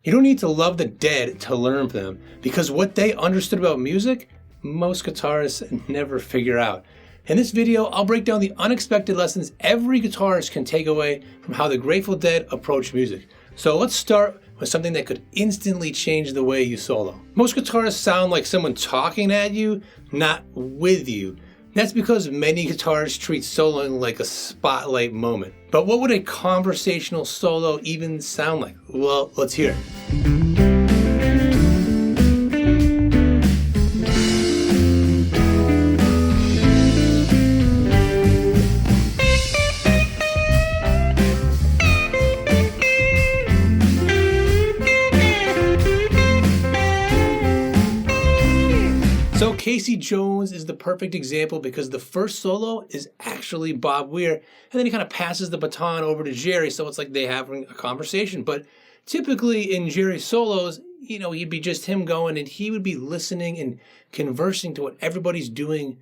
You don't need to love the Dead to learn from them, because what they understood about music, most guitarists never figure out. In this video, I'll break down the unexpected lessons every guitarist can take away from how the Grateful Dead approach music. So let's start with something that could instantly change the way you solo. Most guitarists sound like someone talking at you, not with you. That's because many guitarists treat soloing like a spotlight moment. But what would a conversational solo even sound like? Well, let's hear it. So Casey Jones is the perfect example because the first solo is actually Bob Weir, and then he kind of passes the baton over to Jerry, so it's like they having a conversation. But typically in Jerry's solos, he'd be just him going, and he would be listening and conversing to what everybody's doing,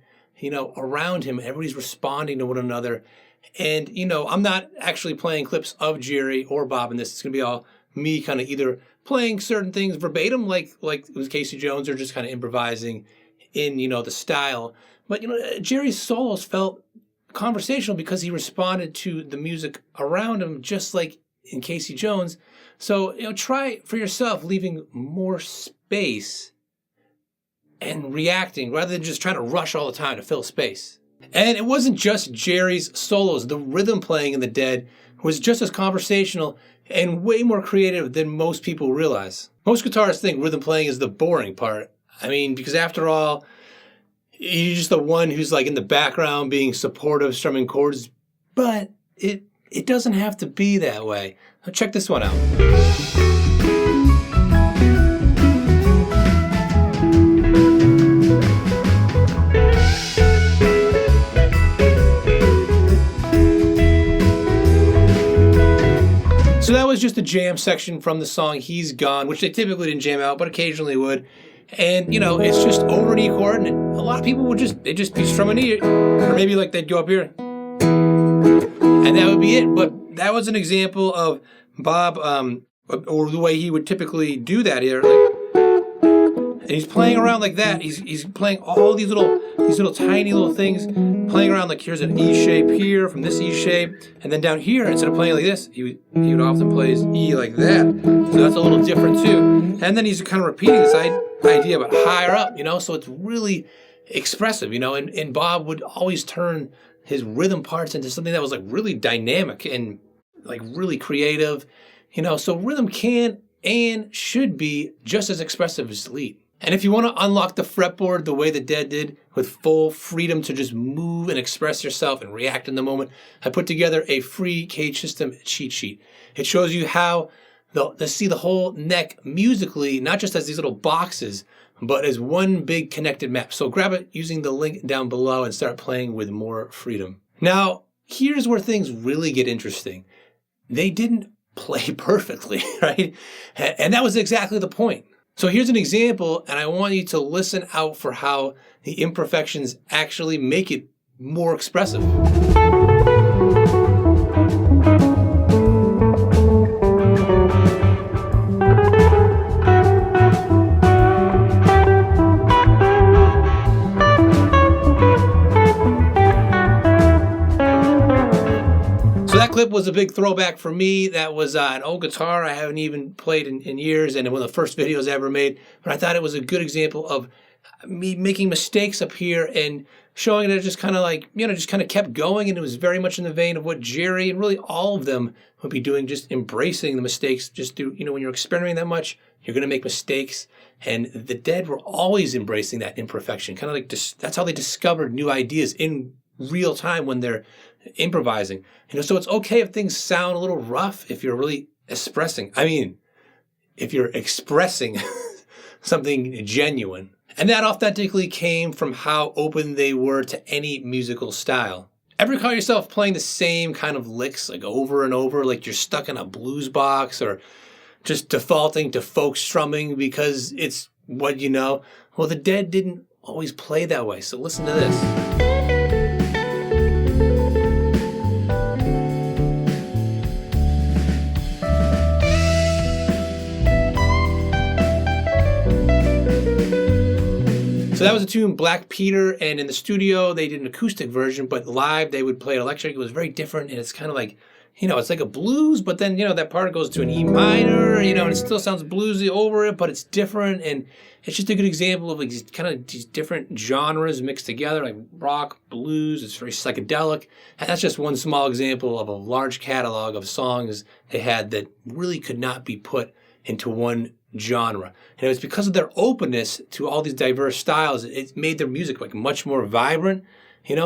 around him. Everybody's responding to one another. And, I'm not actually playing clips of Jerry or Bob in this. It's going to be all me kind of either playing certain things verbatim like it was Casey Jones, or just kind of improvising in, the style. But, Jerry's solos felt conversational because he responded to the music around him, just like in Casey Jones. So, try for yourself leaving more space and reacting rather than just trying to rush all the time to fill space. And it wasn't just Jerry's solos. The rhythm playing in the Dead was just as conversational and way more creative than most people realize. Most guitarists think rhythm playing is the boring part. Because after all, you're just the one who's like in the background being supportive, strumming chords, but it doesn't have to be that way. Now check this one out. So that was just a jam section from the song He's Gone, which they typically didn't jam out, but occasionally would. And, it's just over an E chord, and a lot of people would just be strumming E, or maybe like they'd go up here, and that would be it. But that was an example of Bob, or the way he would typically do that here. And he's playing around like that. He's playing all these little tiny little things, playing around like here's an E shape here from this E shape, and then down here instead of playing like this, he would often play his E like that. So that's a little different too. And then he's kind of repeating this idea but higher up, so it's really expressive, and Bob would always turn his rhythm parts into something that was like really dynamic and like really creative, so rhythm can and should be just as expressive as lead. And if you want to unlock the fretboard the way the Dead did, with full freedom to just move and express yourself and react in the moment, I put together a free Cage System cheat sheet. It shows you how to see the whole neck musically, not just as these little boxes, but as one big connected map. So grab it using the link down below and start playing with more freedom. Now, here's where things really get interesting. They didn't play perfectly, right? And that was exactly the point. So here's an example, and I want you to listen out for how the imperfections actually make it more expressive. That clip was a big throwback for me. That was an old guitar I haven't even played in years, and one of the first videos I ever made. But I thought it was a good example of me making mistakes up here and showing that it just kind of kept going, and it was very much in the vein of what Jerry and really all of them would be doing, just embracing the mistakes. Just do, when you're experimenting that much, you're going to make mistakes. And the Dead were always embracing that imperfection. Kind of like that's how they discovered new ideas in real time when they're improvising. So it's okay if things sound a little rough if you're really expressing. If you're expressing something genuine. And that authentically came from how open they were to any musical style. Ever caught yourself playing the same kind of licks like over and over, like you're stuck in a blues box, or just defaulting to folk strumming because it's what you know? Well, the Dead didn't always play that way, so listen to this. So that was a tune, Black Peter, and in the studio they did an acoustic version, but live they would play it electric. It was very different, and it's kind of like, it's like a blues, but then, that part goes to an E minor, and it still sounds bluesy over it, but it's different, and it's just a good example of like these different genres mixed together, like rock, blues. It's very psychedelic, and that's just one small example of a large catalog of songs they had that really could not be put into one genre. And it was because of their openness to all these diverse styles, it made their music like much more vibrant,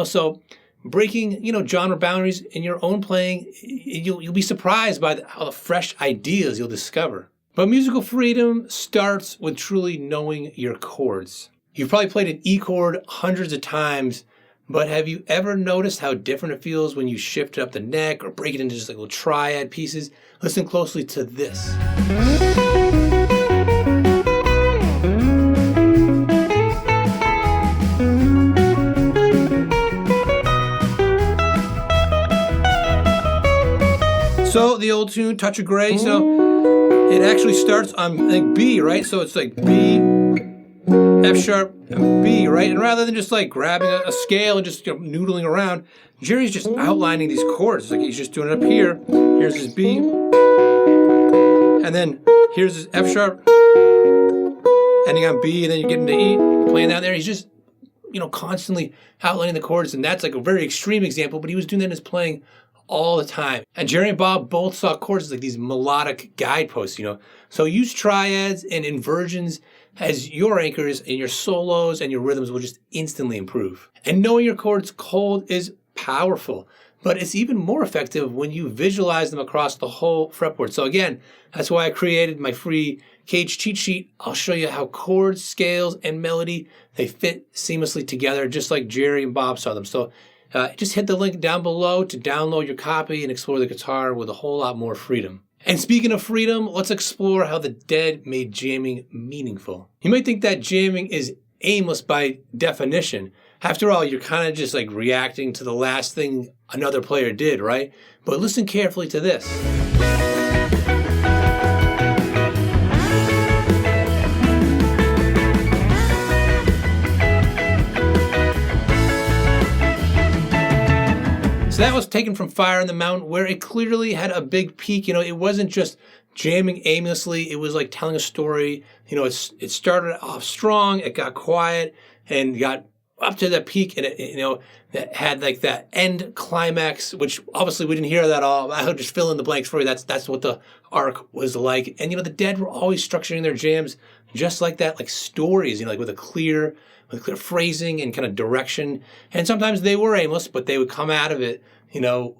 so breaking, genre boundaries in your own playing, you'll be surprised by all the fresh ideas you'll discover. But musical freedom starts with truly knowing your chords. You've probably played an E chord hundreds of times, but have you ever noticed how different it feels when you shift up the neck or break it into just like little triad pieces? Listen closely to this. So the old tune, Touch of Grey, so it actually starts on like B, right? So it's like B, F sharp, and B, right? And rather than just like grabbing a scale and just noodling around, Jerry's just outlining these chords. It's like he's just doing it up here. Here's his B, and then here's his F sharp, ending on B, and then you get into E, playing down there. He's just, constantly outlining the chords, and that's like a very extreme example, but he was doing that in his playing all the time. And Jerry and Bob both saw chords as like these melodic guideposts, So use triads and inversions as your anchors, and your solos and your rhythms will just instantly improve. And knowing your chords cold is powerful, but it's even more effective when you visualize them across the whole fretboard. So again, that's why I created my free Cage cheat sheet. I'll show you how chords, scales, and melody, they fit seamlessly together, just like Jerry and Bob saw them. So just hit the link down below to download your copy and explore the guitar with a whole lot more freedom. And speaking of freedom, let's explore how the Dead made jamming meaningful. You might think that jamming is aimless by definition. After all, you're kind of just like reacting to the last thing another player did, right? But listen carefully to this. So that was taken from Fire in the Mountain, where it clearly had a big peak. It wasn't just jamming aimlessly. It was like telling a story. It started off strong, it got quiet, and got up to that peak, and it had like that end climax, which obviously we didn't hear that all. I'll just fill in the blanks for you. That's what the arc was like. And the Dead were always structuring their jams just like that, like stories, like with clear phrasing and kind of direction. And sometimes they were aimless, but they would come out of it,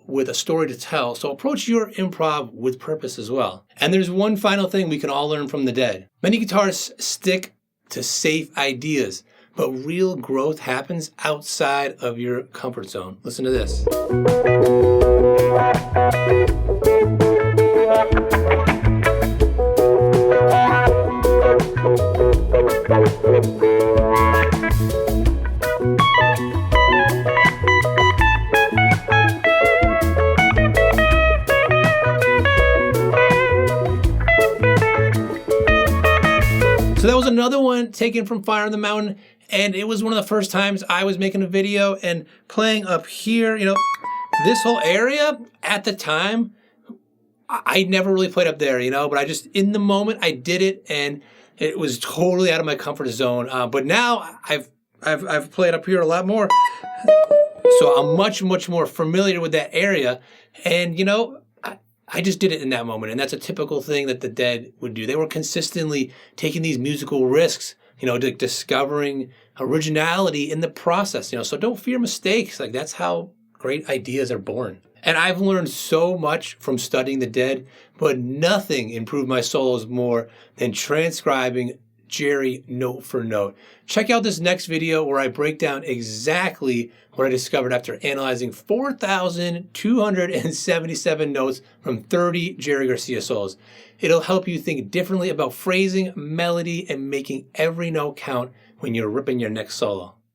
with a story to tell. So approach your improv with purpose as well. And there's one final thing we can all learn from the Dead. Many guitarists stick to safe ideas, but real growth happens outside of your comfort zone. Listen to this. So that was another one taken from Fire in the Mountain, and it was one of the first times I was making a video and playing up here, this whole area at the time, I never really played up there, but I just, in the moment, I did it, and it was totally out of my comfort zone. But now I've played up here a lot more, so I'm much more familiar with that area, and I just did it in that moment, and that's a typical thing that the Dead would do. They were consistently taking these musical risks, discovering originality in the process, so don't fear mistakes. Like, that's how great ideas are born. And I've learned so much from studying the Dead, but nothing improved my solos more than transcribing Jerry note for note. Check out this next video where I break down exactly what I discovered after analyzing 4,277 notes from 30 Jerry Garcia solos. It'll help you think differently about phrasing, melody, and making every note count when you're ripping your next solo.